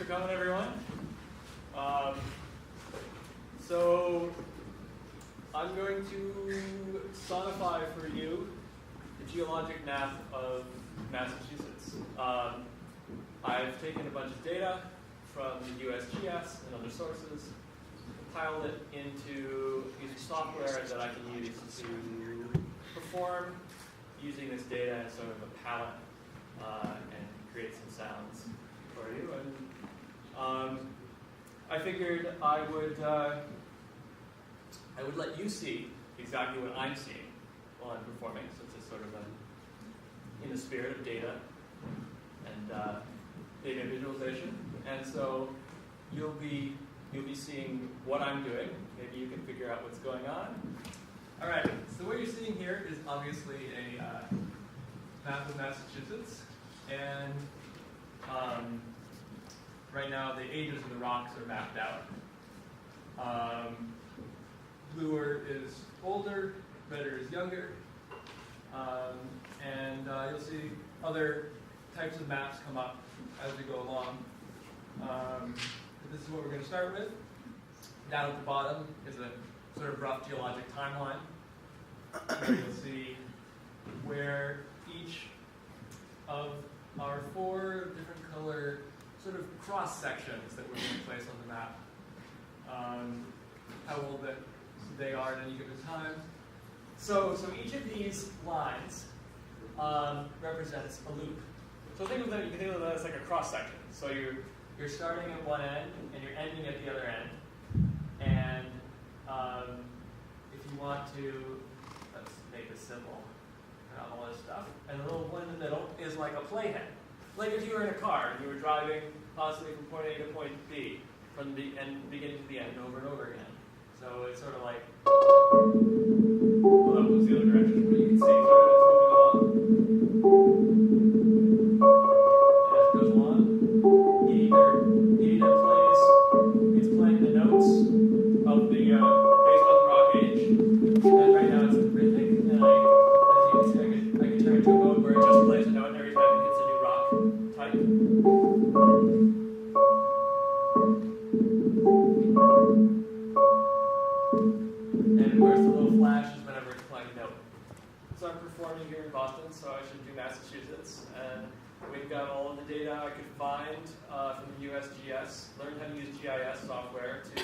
coming, everyone. So I'm going to sonify for you the geologic map of Massachusetts. I've taken a bunch of data from the USGS and other sources, compiled it into a piece of software that I can use to perform using this data as sort of a palette and create some sounds for you. And I figured I would let you see exactly what I'm seeing while I'm performing, since it's sort of in the spirit of data and data visualization. And so you'll be seeing what I'm doing. Maybe you can figure out what's going on. All right. So what you're seeing here is obviously a map of Massachusetts, and right now the ages of the rocks are mapped out. Bluer is older, redder is younger, and you'll see other types of maps come up as we go along. This is what we're going to start with. Down at the bottom is a sort of rough geologic timeline, where you'll see where each of our 4 different color sort of cross sections that we're going to place on the map, how old they are at any given time. So each of these lines represents a loop. So think of that. You can think of that as like a cross section. So you're starting at one end and you're ending at the other end. And if you want to, let's make this simple, and all this stuff. And the little one in the middle is like a playhead. Like if you were in a car and you were driving possibly from point A to point B, from the beginning to the end, over and over again. So it's sort of like, well, that moves the other direction, but you can see sort of as it goes along. It either plays, it's playing the notes of the based on the rock age, and right now it's rhythmic, and as you can see, I can turn it to a mode where it just plays a note every time it hits a new rock type. And of course, the little flash is whenever it's playing a note. So I'm performing here in Boston, so I should do Massachusetts. And we've got all of the data I could find from the USGS. Learned how to use GIS software to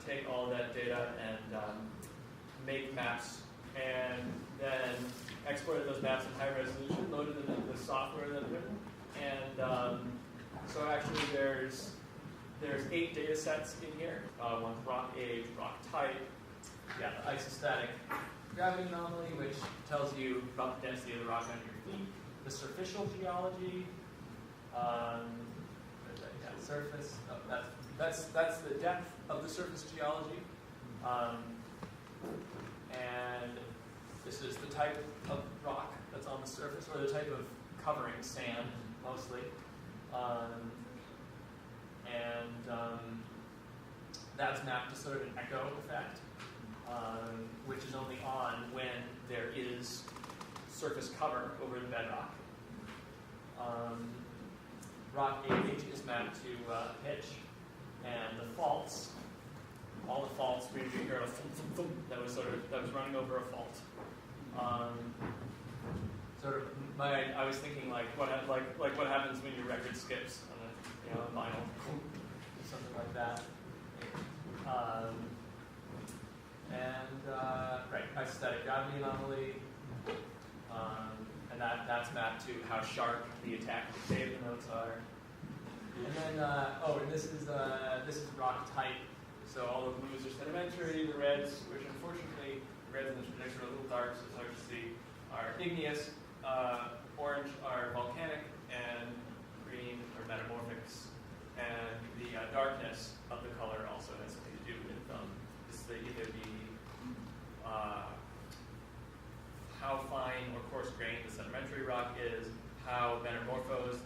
take all that data and make maps, and then exported those maps in high resolution, loaded them into the software that I've written. And so actually there's 8 data sets in here. One's rock age, rock type, the isostatic gravity anomaly, which tells you about the density of the rock under your feet, the surficial geology, surface. That's the depth of the surface geology, and this is the type of rock that's on the surface, or the type of covering, sand mostly. That's mapped to sort of an echo effect, which is only on when there is surface cover over the bedrock. Rock age is mapped to pitch, and the faults, all the faults, we heard a thump, thump, thump, that was running over a fault. I was thinking like what happens when your record skips on a vinyl, something like that. Isostatic gravity anomaly, and that's mapped to how sharp the attack to save the notes are. And then, and this is rock type. So all the blues are sedimentary, the reds, which unfortunately, the reds in this projection are a little dark, so it's hard to see, are igneous, orange are volcanic, and green are metamorphics. And the darkness of the color also has something to do with either how fine or coarse grained the sedimentary rock is, how metamorphosed,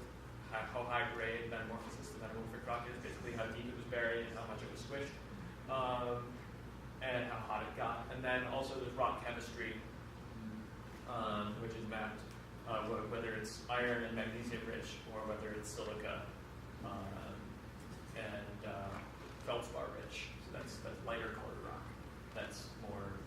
how high grade metamorphosis the metamorphic rock is, basically how deep it was buried and how much it was squished, and how hot it got. And then also there's rock chemistry, which is mapped whether it's iron and magnesium rich or whether it's silica and feldspar rich. So that's lighter colored rock. That's more